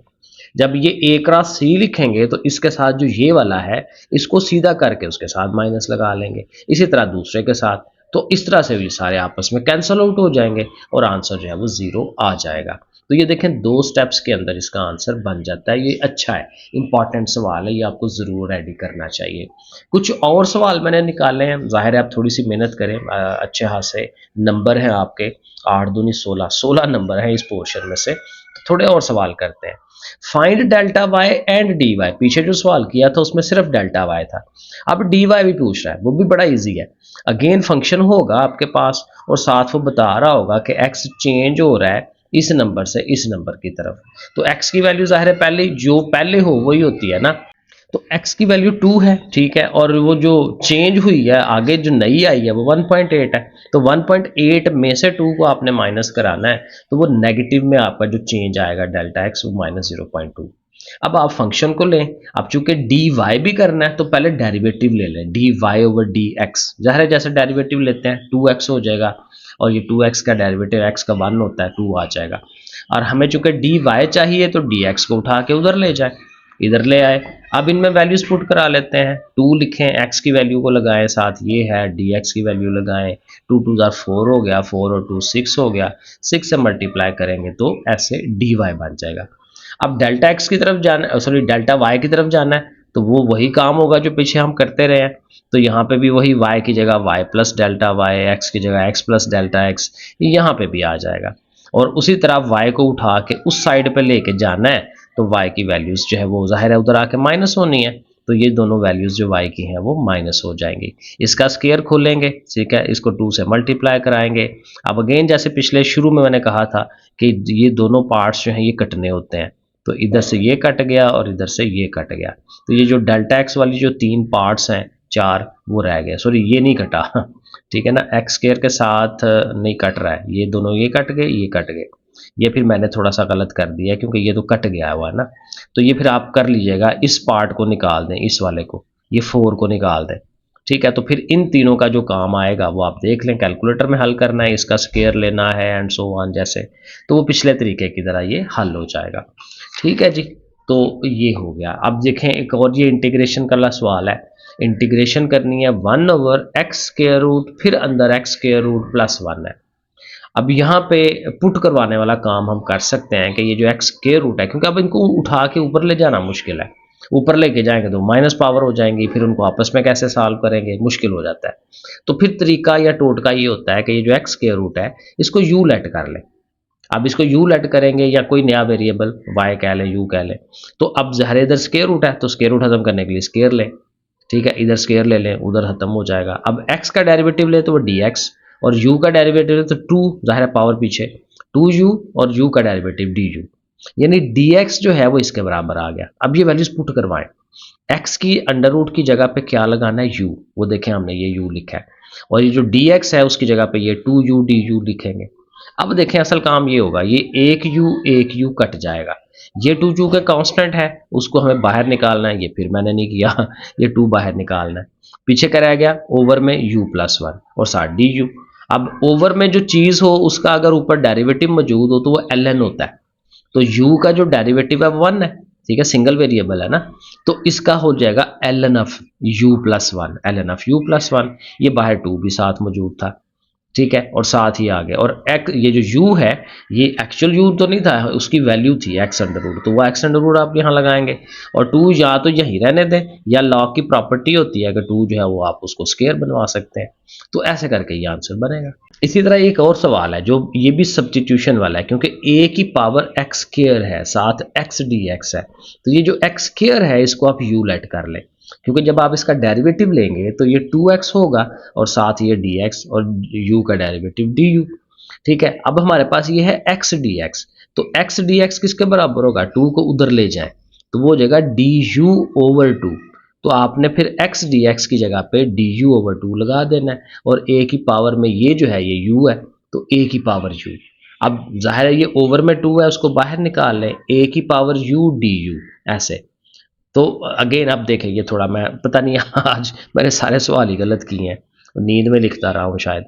[SPEAKER 1] जब ये ए क्रॉस सी लिखेंगे तो इसके साथ जो ये वाला है इसको सीधा करके उसके साथ माइनस लगा लेंगे, इसी तरह दूसरे के साथ। तो इस तरह से भी सारे आपस में कैंसल आउट हो जाएंगे और आंसर जो है वो 0 आ जाएगा। तो तो ये देखें 2 स्टेप्स के अंदर इसका आंसर बन जाता है। ये अच्छा है, इंपॉर्टेंट सवाल है, ये आपको ज़रूर रेडी करना चाहिए। कुछ और सवाल मैंने निकाले हैं, ज़ाहिर है आप थोड़ी सी मेहनत करें। अच्छे खासे नंबर हैं आपके, 8 दूनी 16, 16 नंबर हैं इस पोर्शन में से। तो थोड़े और सवाल करते हैं। Find delta Y and D Y, पीछे जो सवाल किया था उसमें सिर्फ डेल्टा वाई था, अब डी वाई भी पूछ रहा है, वो भी बड़ा ईजी है। अगेन फंक्शन होगा आपके पास और साथ वो बता रहा होगा कि एक्स चेंज हो रहा है इस नंबर से इस नंबर की तरफ। तो एक्स की वैल्यू ज़ाहिर है पहले जो पहले हो वही होती है ना। तो x की वैल्यू 2 है, ठीक है, और वो जो चेंज हुई है आगे जो नई आई है वो 1.8 है। तो 1.8 में से 2 को आपने माइनस कराना है, तो वो नेगेटिव में आपका जो चेंज आएगा डेल्टा x वो -0.2। अब आप फंक्शन को लें, अब चूंकि डी वाई भी करना है तो पहले डेरिवेटिव ले लें, D Y over D X. ज़ाहिर है जैसे डेरिवेटिव लेते हैं 2x हो जाएगा, और ये 2x का डेरिवेटिव x का 1 होता है 2 आ जाएगा। और हमें चूंकि डी वाई चाहिए तो डी एक्स को उठा के उधर ले जाए, इधर ले आए। अब इनमें वैल्यूज पुट करा लेते हैं, 2 लिखें, x की वैल्यू को लगाएं, साथ ये है dx की वैल्यू लगाएं, 2 2 जार 4 हो गया, 4 और 2 6 हो गया, 6 से मल्टीप्लाई करेंगे तो ऐसे dy बन जाएगा। अब डेल्टा x की तरफ जाना, सॉरी डेल्टा y की तरफ जाना है, तो वो वही काम होगा जो पीछे हम करते रहे हैं। तो यहाँ पे भी वही y की जगह y plus delta y, x की जगह x प्लस डेल्टा x, यहाँ पे भी आ जाएगा। और उसी तरह y को उठा के उस साइड पे लेके जाना है, तो y की वैल्यूज़ जो है वो ज़ाहिर है उधर आके माइनस होनी है, तो ये दोनों वैल्यूज़ जो y की हैं वो माइनस हो जाएंगी। इसका स्केयर खोलेंगे, ठीक है, इसको 2 से मल्टीप्लाई कराएंगे। अब अगेन जैसे पिछले शुरू में मैंने कहा था कि ये दोनों पार्ट्स जो हैं ये कटने होते हैं, तो इधर से ये कट गया और इधर से ये कट गया, तो ये जो डेल्टा एक्स वाली जो 3 पार्ट्स हैं 4 वो रह गए, सॉरी ये नहीं कटा ठीक है ना, एक्स स्केयर के साथ नहीं कट रहा है, ये दोनों ये कट गए, ये कट गए, ये फिर मैंने थोड़ा सा गलत कर दिया क्योंकि ये तो कट गया हुआ है ना। तो ये फिर आप कर लीजिएगा, इस पार्ट को निकाल दें, इस वाले को, ये 4 को निकाल दें, ठीक है। तो फिर इन तीनों का जो काम आएगा वो आप देख लें, कैलकुलेटर में हल करना है, इसका स्केयर लेना है एंड सो ऑन जैसे, तो वो पिछले तरीके की तरह ये हल हो जाएगा, ठीक है जी। तो ये हो गया। अब देखें एक और ये इंटीग्रेशन का सवाल है, इंटीग्रेशन करनी है 1 ओवर एक्स स्क्वायर रूट, फिर अंदर एक्स स्क्वायर रूट प्लस 1 है। अब यहाँ पे पुट करवाने वाला काम हम कर सकते हैं कि ये जो एक्स स्क्वायर रूट है, क्योंकि अब इनको उठा के ऊपर ले जाना मुश्किल है, ऊपर लेके जाएंगे तो माइनस पावर हो जाएंगी, फिर उनको आपस में कैसे सॉल्व करेंगे, मुश्किल हो जाता है। तो फिर तरीका या टोटका ये होता है कि ये जो एक्स स्क्वायर रूट है इसको यू लेट कर लें। अब इसको यू लेट करेंगे या कोई नया वेरिएबल वाई कह लें, यू कह लें, तो अब ज़हर इधर स्क्वायर रूट है तो स्क्वायर रूट खत्म करने के लिए स्क्वायर लें, ठीक है, इधर स्क्वायर ले लें, उधर खत्म हो जाएगा। अब एक्स का डेरिवेटिव ले तो वो डी एक्स, और u का डेरिवेटिव है तो 2, ज़ाहिर है पावर पीछे 2u, और u का डेरिवेटिव du, यानी dx जो है वो इसके बराबर आ गया। अब ये वैल्यूज पुट करवाएं, x की अंडर रूट की जगह पे क्या लगाना है, u, वो देखें हमने ये u लिखा है, और ये जो dx है उसकी जगह पे ये 2u du लिखेंगे। अब देखें असल काम ये होगा, ये एक u कट जाएगा, ये 2u का कांस्टेंट है उसको हमें बाहर निकालना है, ये फिर मैंने नहीं किया ये 2 बाहर निकालना है, पीछे कराया गया ओवर में u प्लस 1 और साथ du। अब ओवर में जो चीज़ हो उसका अगर ऊपर डेरिवेटिव मौजूद हो तो वो ln होता है, तो u का जो डेरिवेटिव है 1 है, ठीक है, सिंगल वेरिएबल है ना, तो इसका हो जाएगा ln of u plus 1, ln of u plus 1, ये बाहर 2 भी साथ मौजूद था, ठीक है, और साथ ही आ गया। और एक ये जो u है ये एक्चुअल u तो नहीं था, उसकी वैल्यू थी x अंडर रूट, तो वो x अंडर रूट आप यहाँ लगाएंगे, और 2 या तो यहीं रहने दें, या लॉग की प्रॉपर्टी होती है कि 2 जो है वो आप उसको स्क्वायर बनवा सकते हैं, तो ऐसे करके ये आंसर बनेगा। इसी तरह एक और सवाल है जो ये भी सब्स्टिट्यूशन वाला है, क्योंकि a की पावर x स्क्वायर है साथ x dx है, तो ये जो x स्क्वायर है इसको आप u लेट कर लें, क्योंकि जब आप इसका डेरिवेटिव लेंगे तो ये 2x होगा और साथ ये dx और u का डेरिवेटिव du, ठीक है। अब हमारे पास ये है x dx, तो x dx किसके बराबर होगा, 2 को उधर ले जाएं तो वो हो जाएगा du ओवर 2, तो आपने फिर x dx की जगह पे du ओवर 2 लगा देना है, और a की पावर में ये जो है ये u है तो a की पावर u। अब जाहिर है ये ओवर में 2 है उसको बाहर निकाल लें, a की पावर u du ऐसे। तो अगेन आप देखें ये थोड़ा, मैं पता नहीं आज मैंने सारे सवाल ही गलत किए हैं, नींद में लिखता रहा हूँ शायद।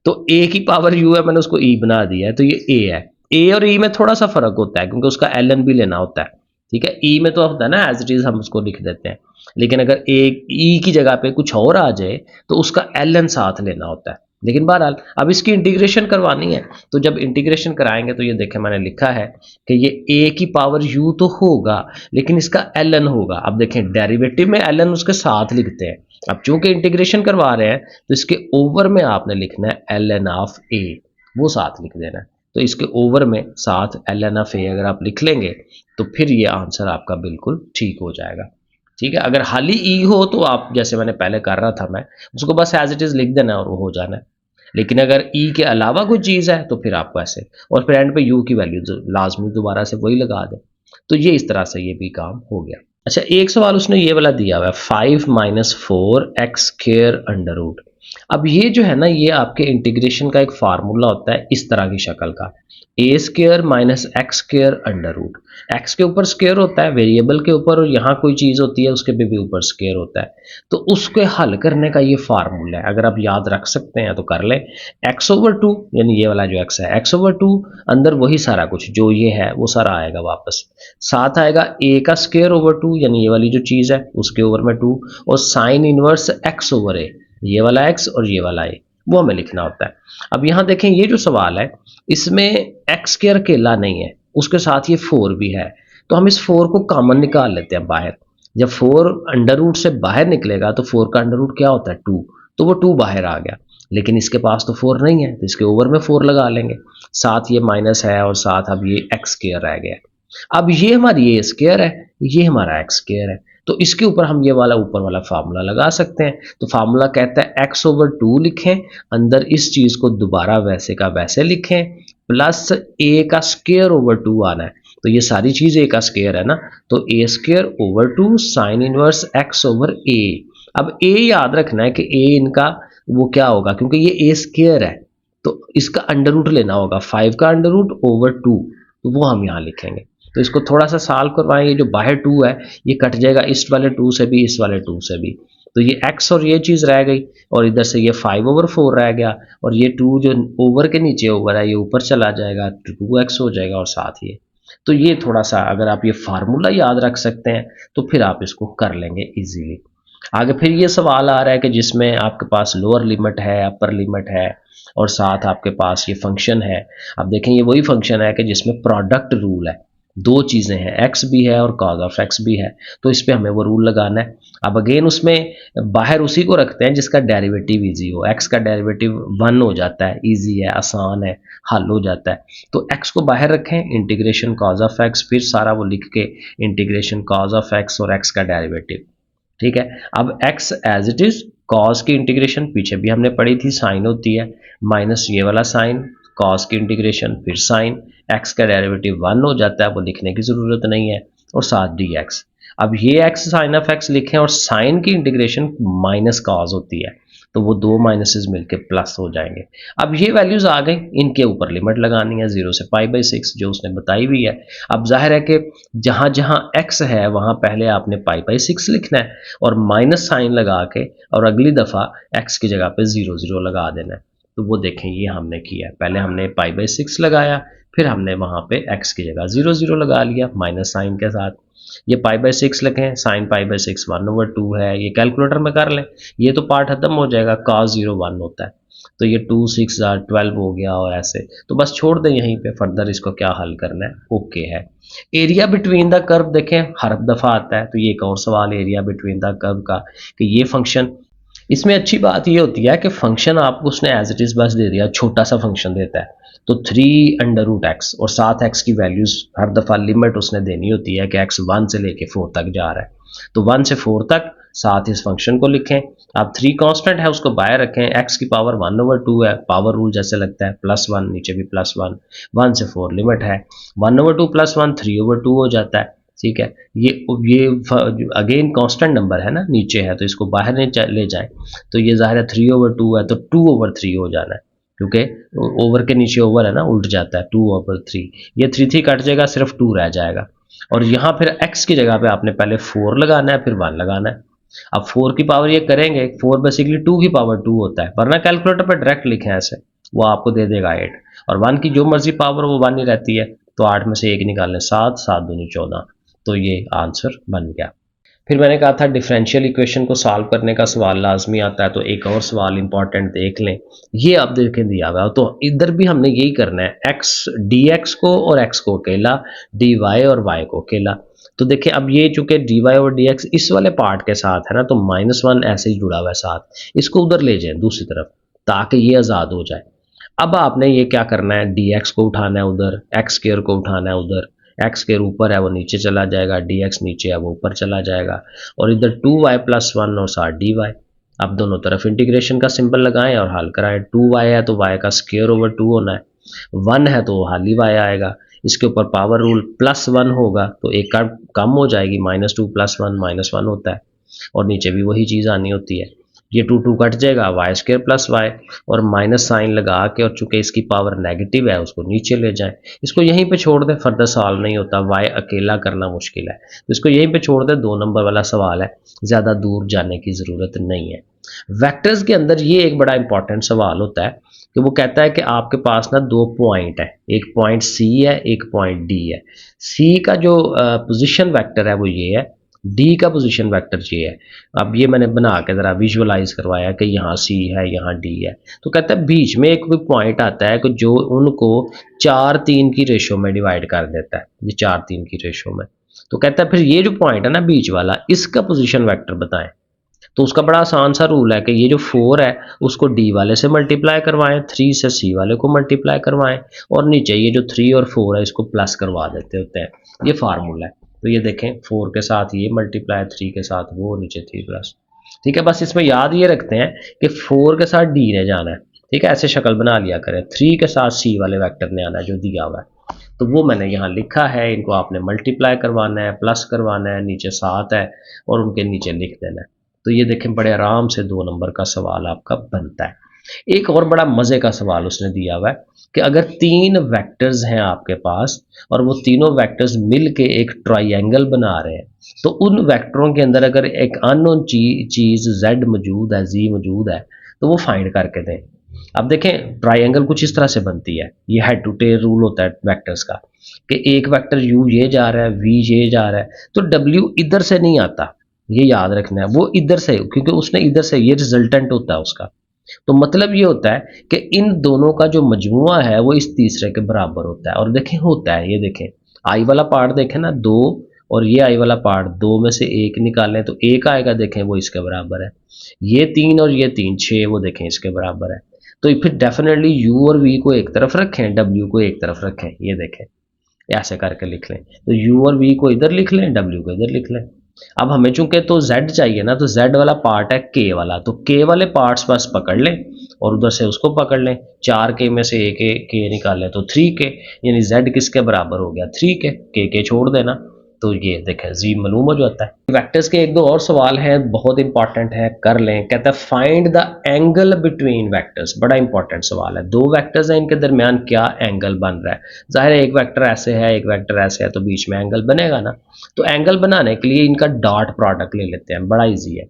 [SPEAKER 1] तो a की पावर u है, मैंने उसको e बना दिया है, तो ये a है। a और e में थोड़ा सा फर्क होता है क्योंकि उसका ln भी लेना होता है, ठीक है, e में तो होता है ना एज इट इज हम उसको लिख देते हैं, लेकिन अगर a e की जगह पे कुछ और आ जाए तो उसका ln साथ लेना होता है, लेकिन बहरहाल अब इसकी इंटीग्रेशन करवानी है, तो जब इंटीग्रेशन कराएंगे तो ये देखें मैंने लिखा है कि ये a की पावर u तो होगा लेकिन इसका ln होगा। अब देखें डेरिवेटिव में ln उसके साथ लिखते हैं, अब चूंकि इंटीग्रेशन करवा रहे हैं तो इसके ओवर में आपने लिखना है ln ऑफ a, वो साथ लिख देना है। तो इसके ओवर में साथ ln ऑफ a अगर आप लिख लेंगे तो फिर ये आंसर आपका बिल्कुल ठीक हो जाएगा। ठीक है, अगर खाली ई हो तो आप जैसे मैंने पहले कर रहा था मैं, उसको बस एज इट इज लिख देना और वो हो जाना है। लेकिन अगर ई के अलावा कोई चीज़ है तो फिर आपको ऐसे, और फिर एंड पे यू की वैल्यू लाजमी दोबारा से वही लगा दें। तो ये इस तरह से ये भी काम हो गया। अच्छा, एक सवाल उसने ये वाला दिया हुआ है 5-4 x² अंडर रूट। अब ये जो है ना, ये आपके इंटीग्रेशन का एक फार्मूला होता है इस तरह की शक्ल का, a² - x² under root. X के ऊपर स्क्वायर होता है वेरिएबल के ऊपर, और यहाँ कोई चीज़ होती है उसके भी ऊपर स्क्वायर होता है। तो उसके हल करने का ये फार्मूला है, अगर आप याद रख सकते हैं तो कर लें। x/2 यानी ये वाला जो x है, x/2 अंदर वही सारा कुछ जो ये है वो सारा आएगा वापस, साथ आएगा a का स्क्वायर/2 यानी ये वाली जो चीज़ है उसके ओवर में 2, और साइन इनवर्स x/a, ये वाला x और ये वाला a, वो हमें लिखना होता है। अब यहाँ देखें ये जो सवाल है इसमें x² अकेला नहीं है, उसके साथ ये 4 भी है, तो हम इस 4 को कॉमन निकाल लेते हैं बाहर। जब 4 अंडर रूट से बाहर निकलेगा तो 4 का अंडर रूट क्या होता है 2, तो वो 2 बाहर आ गया। लेकिन इसके पास तो 4 नहीं है तो इसके ओवर में 4 लगा लेंगे, साथ ये माइनस है और साथ अब ये x² रह गया। अब ये हमारी a स्क्वायर है, ये हमारा x² है, तो इसके ऊपर हम ये वाला ऊपर वाला फार्मूला लगा सकते हैं। तो फार्मूला कहता है x/2 लिखें, अंदर इस चीज़ को दोबारा वैसे का वैसे लिखें, प्लस a का स्क्वायर/2 आना है। तो ये सारी चीज़ a का स्क्वायर है ना, तो a²/2 साइन इनवर्स x/a। अब a याद रखना है कि a इनका वो क्या होगा, क्योंकि ये a² है तो इसका अंडर रूट लेना होगा, 5 का अंडर रूट ओवर 2, तो वो हम यहाँ लिखेंगे। तो इसको थोड़ा सा सॉल्व करवाएंगे, जो बाहर 2 है ये कट जाएगा इस वाले 2 से भी, इस वाले 2 से भी, तो ये x और ये चीज़ रह गई, और इधर से ये 5/4 रह गया, और ये 2 जो ओवर के नीचे ओवर है ये ऊपर चला जाएगा, 2x हो जाएगा, और साथ ये। तो ये थोड़ा सा अगर आप ये फार्मूला याद रख सकते हैं तो फिर आप इसको कर लेंगे इजीली। आगे फिर ये सवाल आ रहा है कि जिसमें आपके पास लोअर लिमिट है, अपर लिमिट है, और साथ आपके पास ये फंक्शन है। अब देखें ये वही फंक्शन है कि जिसमें प्रोडक्ट रूल है, दो चीज़ें हैं, x भी है और cos ऑफ x भी है, तो इस पे हमें वो रूल लगाना है। अब अगेन उसमें बाहर उसी को रखते हैं जिसका डेरिवेटिव इजी हो, x का डेरिवेटिव 1 हो जाता है, इजी है, आसान है, हल हो जाता है। तो x को बाहर रखें, इंटीग्रेशन cos ऑफ x, फिर सारा वो लिख के इंटीग्रेशन cos ऑफ x और x का डेरिवेटिव। ठीक है, अब x as it is, cos की इंटीग्रेशन पीछे भी हमने पढ़ी थी, साइन होती है, माइनस ये वाला साइन, cos की इंटीग्रेशन फिर साइन, x का डेरिवेटिव 1 हो जाता है, वो लिखने की ज़रूरत नहीं है, और साथ dx। अब ये x साइन ऑफ x लिखें, और साइन की इंटीग्रेशन माइनस cos होती है, तो वो दो माइनसेस मिलके प्लस हो जाएंगे। अब ये वैल्यूज आ गई, इनके ऊपर लिमिट लगानी है 0 से π/6 जो उसने बताई हुई है। अब जाहिर है कि जहाँ जहाँ x है वहाँ पहले आपने π/6 लिखना है, और माइनस साइन लगा के, और अगली दफ़ा x की जगह पे 0 0 लगा देना है। तो वो देखें ये हमने किया है, पहले हमने π/6 लगाया, फिर हमने वहाँ पे x की जगह 0 0 लगा लिया माइनस साइन के साथ। ये π/6 लिखें, साइन π/6 1/2 है, ये कैलकुलेटर में कर लें, ये तो पार्ट खत्म हो जाएगा, cos 0 1 होता है, तो ये 2 6 12 हो गया, और ऐसे तो बस छोड़ दें यहीं पे, फर्दर इसको क्या हल करना है ओके है। एरिया बिटवीन द कर्व देखें हर दफ़ा आता है, तो ये एक और सवाल एरिया बिटवीन द कर्व का, कि ये फंक्शन, इसमें अच्छी बात ये होती है कि फंक्शन आपको उसने एज इट इज़ बस दे दिया, छोटा सा फंक्शन देता है, तो 3√x और साथ x की वैल्यूज़ हर दफ़ा लिमिट उसने देनी होती है कि x 1 से लेके 4 तक जा रहा है, तो 1 से 4 तक साथ इस फंक्शन को लिखें। अब 3 कांस्टेंट है उसको बाहर रखें, x की पावर 1/2 है, पावर रूल जैसे लगता है, +1 नीचे भी +1, 1 से 4 लिमिट है, 1/2 + 1 3/2 हो जाता है। ठीक है, ये अगेन कांस्टेंट नंबर है ना, नीचे है तो इसको बाहर ले जाएं, तो ये ज़ाहिर है 3/2 है तो 2/3 हो जाना है, क्योंकि ओवर के नीचे ओवर है ना, उल्ट जाता है 2/3, ये 3 कट जाएगा, सिर्फ 2 रह जाएगा। और यहाँ फिर x की जगह पे आपने पहले 4 लगाना है, फिर 1 लगाना है। अब 4 की पावर ये करेंगे, 4 बेसिकली 2 की पावर 2 होता है, वरना कैलकुलेटर पर डायरेक्ट लिखें ऐसे, वो आपको दे देगा 8, और 1 की जो मर्जी पावर वो 1 ही रहती है, तो 8 में से 1 निकालने 7, 7 दूनी 14, तो ये आंसर बन गया। फिर मैंने कहा था डिफरेंशियल इक्वेशन को सॉल्व करने का सवाल लाजमी आता है, तो एक और सवाल इंपॉर्टेंट देख लें। ये आप देखें दिया हुआ है, तो इधर भी हमने यही करना है, एक्स डी एक्स को और एक्स को अकेला, डी वाई और वाई को अकेला। तो देखिए अब ये चूंकि डी वाई और डी एक्स इस वाले पार्ट के साथ है ना, तो -1 ऐसे ही जुड़ा हुआ है साथ, इसको उधर ले जाए दूसरी तरफ ताकि ये आज़ाद हो जाए। अब आपने ये क्या करना है, डी एक्स को उठाना है उधर, एक्स स्क्वायर को उठाना है उधर, एक्स स्क्वायर ऊपर है वो नीचे चला जाएगा, डी एक्स नीचे है वो ऊपर चला जाएगा, और इधर 2y+1 और साथ डी वाई। अब दोनों तरफ इंटीग्रेशन का सिंबल लगाएं और हल कराएं। 2y है तो y का स्क्वायर ओवर 2 होना है, 1 है तो हाली y आएगा, इसके ऊपर पावर रूल +1 होगा तो एक का कम हो जाएगी, -2 + 1 -1 होता है, और नीचे भी वही चीज़ आनी होती है। ये 2 कट जाएगा, वाई स्क्वायर प्लस वाई, और माइनस साइन लगा के, और चूंकि इसकी पावर नेगेटिव है उसको नीचे ले जाएं। इसको यहीं पे छोड़ दें, फर्दर सॉल्व नहीं होता, वाई अकेला करना मुश्किल है, तो इसको यहीं पे छोड़ दें। 2 नंबर वाला सवाल है, ज़्यादा दूर जाने की ज़रूरत नहीं है। वेक्टर्स के अंदर ये एक बड़ा इंपॉर्टेंट सवाल होता है कि वो कहता है कि आपके पास ना 2 पॉइंट है, एक पॉइंट सी है, एक पॉइंट डी है। सी का जो पोजीशन वेक्टर है वो ये है, डी का पोजीशन वेक्टर ये है। अब ये मैंने बना के ज़रा विजुअलाइज करवाया कि यहाँ सी है, यहाँ डी है, तो कहता है बीच में एक कोई पॉइंट आता है कि जो उनको 4-3 की रेशो में डिवाइड कर देता है, ये 4-3 की रेशो में। तो कहता है फिर ये जो पॉइंट है ना बीच वाला, इसका पोजीशन वेक्टर बताएं। तो उसका बड़ा आसान सा रूल है कि ये जो 4 है उसको डी वाले से मल्टीप्लाई करवाएं, 3 से सी वाले को मल्टीप्लाई करवाएं, और नीचे ये जो 3 और 4 है इसको प्लस करवा देते होते हैं। ये फार्मूला है। तो ये देखें 4 के साथ ये मल्टीप्लाई, 3 के साथ वो, नीचे 3 प्लस। ठीक है, बस इसमें याद ये रखते हैं कि 4 के साथ डी ने जाना है। ठीक है, ऐसे शक्ल बना लिया करें। 3 के साथ सी वाले वेक्टर ने आना है जो दिया हुआ है, तो वो मैंने यहाँ लिखा है। इनको आपने मल्टीप्लाई करवाना है, प्लस करवाना है, नीचे 7 है और उनके नीचे लिख देना है। तो ये देखें बड़े आराम से 2 नंबर का सवाल आपका बनता है। एक और बड़ा मज़े का सवाल उसने दिया हुआ है कि अगर 3 वेक्टर्स हैं आपके पास और वो तीनों वेक्टर्स मिल के एक ट्राइंगल बना रहे हैं, तो उन वेक्टरों के अंदर अगर एक अननोन चीज़ z मौजूद है, z मौजूद है, तो वो फाइंड करके दें। अब देखें ट्राइंगल कुछ इस तरह से बनती है, ये हेड टू टेल रूल होता है वेक्टर्स का कि एक वेक्टर u ये जा रहा है, v ये जा रहा है, तो w इधर से नहीं आता, ये याद रखना है, वो इधर से, क्योंकि उसने इधर से, ये रिजल्टेंट होता है उसका। तो मतलब ये होता है कि इन दोनों का जो मजमुआ है वो इस तीसरे के बराबर होता है। और देखें होता है, ये देखें आई वाला पार्ट देखें ना 2, और ये आई वाला पार्ट 2 में से 1 निकालें तो 1 आएगा, देखें वो इसके बराबर है। ये 3 और ये 3 6, वो देखें इसके बराबर है। तो फिर डेफिनेटली u और v को एक तरफ रखें, w को एक तरफ रखें, ये देखें ऐसे करके लिख लें। तो u और v को इधर लिख लें, w को इधर लिख लें। अब हमें चूंकि तो z चाहिए ना, तो z वाला पार्ट है k वाला, तो k वाले पार्ट्स बस पकड़ लें और उधर से उसको पकड़ लें। 4k में से एक k निकालें तो 3k, यानी z किसके बराबर हो गया, 3k, k छोड़ देना। तो ये देखें जी मालूम हो जाता है। वेक्टर्स के एक दो और सवाल हैं, बहुत इंपॉर्टेंट है, कर लें। कहता है find the angle between vectors, बड़ा इंपॉर्टेंट सवाल है। 2 वेक्टर्स हैं, इनके दरमियान क्या एंगल बन रहा है। जाहिर है एक वेक्टर ऐसे है, एक वेक्टर ऐसे है, तो बीच में एंगल बनेगा ना। तो एंगल बनाने के लिए इनका डॉट प्रोडक्ट ले लेते हैं, बड़ा ईजी है।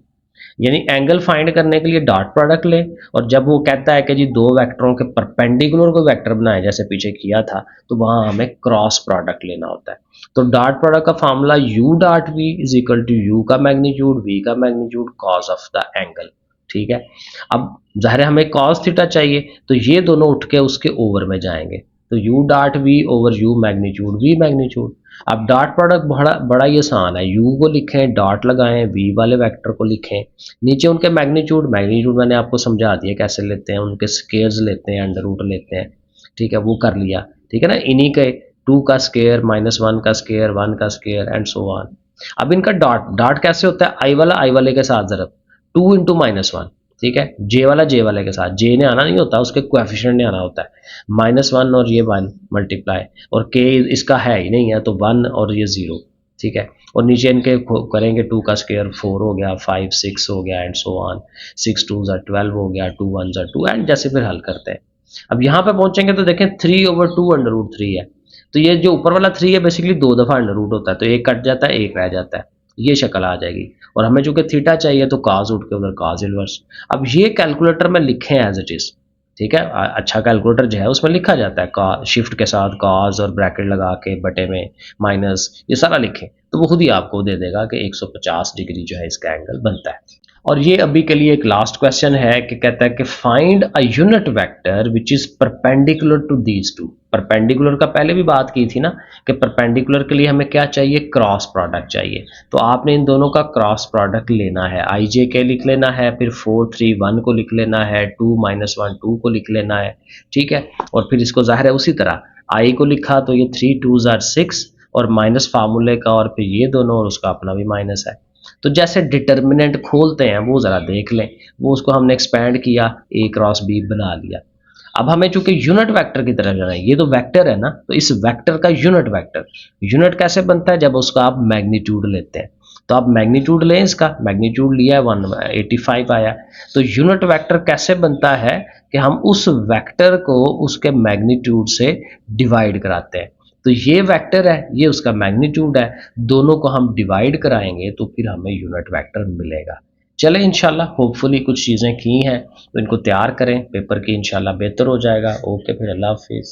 [SPEAKER 1] यानी एंगल फाइंड करने के लिए डॉट प्रोडक्ट लें, और जब वो कहता है कि जी 2 वेक्टरों के परपेंडिकुलर को वेक्टर बनाए जैसे पीछे किया था, तो वहां हमें क्रॉस प्रोडक्ट लेना होता है। तो डॉट प्रोडक्ट का formula u dot v is equal to u का मैग्नीट्यूड v का magnitude cos of the angle. ठीक है, अब जाहिर है हमें कॉस थीटा चाहिए, तो ये दोनों उठ के उसके ओवर में जाएंगे, तो u dot v over u magnitude v magnitude. अब डॉट प्रोडक्ट बड़ा बड़ा ही आसान है, u को लिखें, डॉट लगाएं, v वाले वेक्टर को लिखें, नीचे उनके मैग्नीट्यूड मैंने आपको समझा दिया कैसे लेते हैं, उनके स्केयर्स लेते हैं, अंडर रूट लेते हैं। ठीक है, वो कर लिया। ठीक है ना, इन्हीं के 2 का स्केयर, -1 का स्केयर, 1 का स्केयर एंड सो ऑन। अब इनका डॉट कैसे होता है, आई वाला आई वाले के साथ ज़रब, 2 इंटू -1। ठीक है, जे वाला जे वाले के साथ, जे ने आना नहीं होता, उसके कोएफिशिएंट ने आना होता है, -1 और ये 1 मल्टीप्लाई, और के इसका है ही नहीं है तो 1 और ये 0। ठीक है, और नीचे इनके करेंगे 2 का स्केयर 4 हो गया, 5 6 हो गया एंड सो ऑन, 6 2 12 हो गया, 2 1 2, एंड जैसे फिर हल करते हैं। अब यहाँ पे पहुंचेंगे तो देखें 3/2 अंडर रूट 3 है, तो ये जो ऊपर वाला 3 है बेसिकली 2 दफ़ा अंडर रूट होता है, तो एक कट जाता है, एक रह जाता है, ये शक्ल आ जाएगी। और हमें चूंकि थीटा चाहिए तो काज उठ के उधर काज इनवर्स। अब ये कैलकुलेटर में लिखें एज इट इज़। ठीक है, अच्छा कैलकुलेटर जो है उसमें लिखा जाता है, का शिफ्ट के साथ काज और ब्रैकेट लगा के बटे में माइनस, ये सारा लिखें। तो वो खुद ही आपको दे देगा कि 150 डिग्री जो है इसका एंगल बनता है। और ये अभी के लिए एक लास्ट क्वेश्चन है कि कहता है कि find a unit vector which is perpendicular to these two. Perpendicular का पहले भी बात की थी ना कि परपेंडिकुलर के लिए हमें क्या चाहिए, क्रॉस प्रोडक्ट चाहिए। तो आपने इन दोनों का क्रॉस प्रोडक्ट लेना है, आई जे के लिख लेना है, फिर 4 3 1 को लिख लेना है, 2 -1 2 को लिख लेना है, ठीक है। और फिर इसको जाहिर है उसी तरह आई को लिखा तो ये 3 2 आर 6 और माइनस फार्मूले का और फिर ये दोनों और उसका अपना भी माइनस है। तो जैसे डिटर्मिनेंट खोलते हैं वो ज़रा देख लें, वो उसको हमने एक्सपैंड किया, ए क्रॉस बी बना लिया। अब हमें चूंकि यूनिट वेक्टर की तरफ जाना है, ये तो वेक्टर है ना, तो इस वेक्टर का यूनिट कैसे बनता है, जब उसका आप मैग्नीट्यूड लेते हैं। तो आप मैग्नीट्यूड लें, इसका मैग्नीट्यूड लिया है 185 आया। तो यूनिट वेक्टर कैसे बनता है कि हम उस वेक्टर को उसके मैग्नीट्यूड से डिवाइड कराते हैं। तो ये वेक्टर है, ये उसका मैग्नीट्यूड है, दोनों को हम डिवाइड कराएंगे तो फिर हमें यूनिट वेक्टर मिलेगा। चले इंशाल्लाह, होपफुली कुछ चीज़ें की हैं तो इनको तैयार करें, पेपर की इंशाल्लाह बेहतर हो जाएगा। ओके, फिर अल्लाह हाफिज़।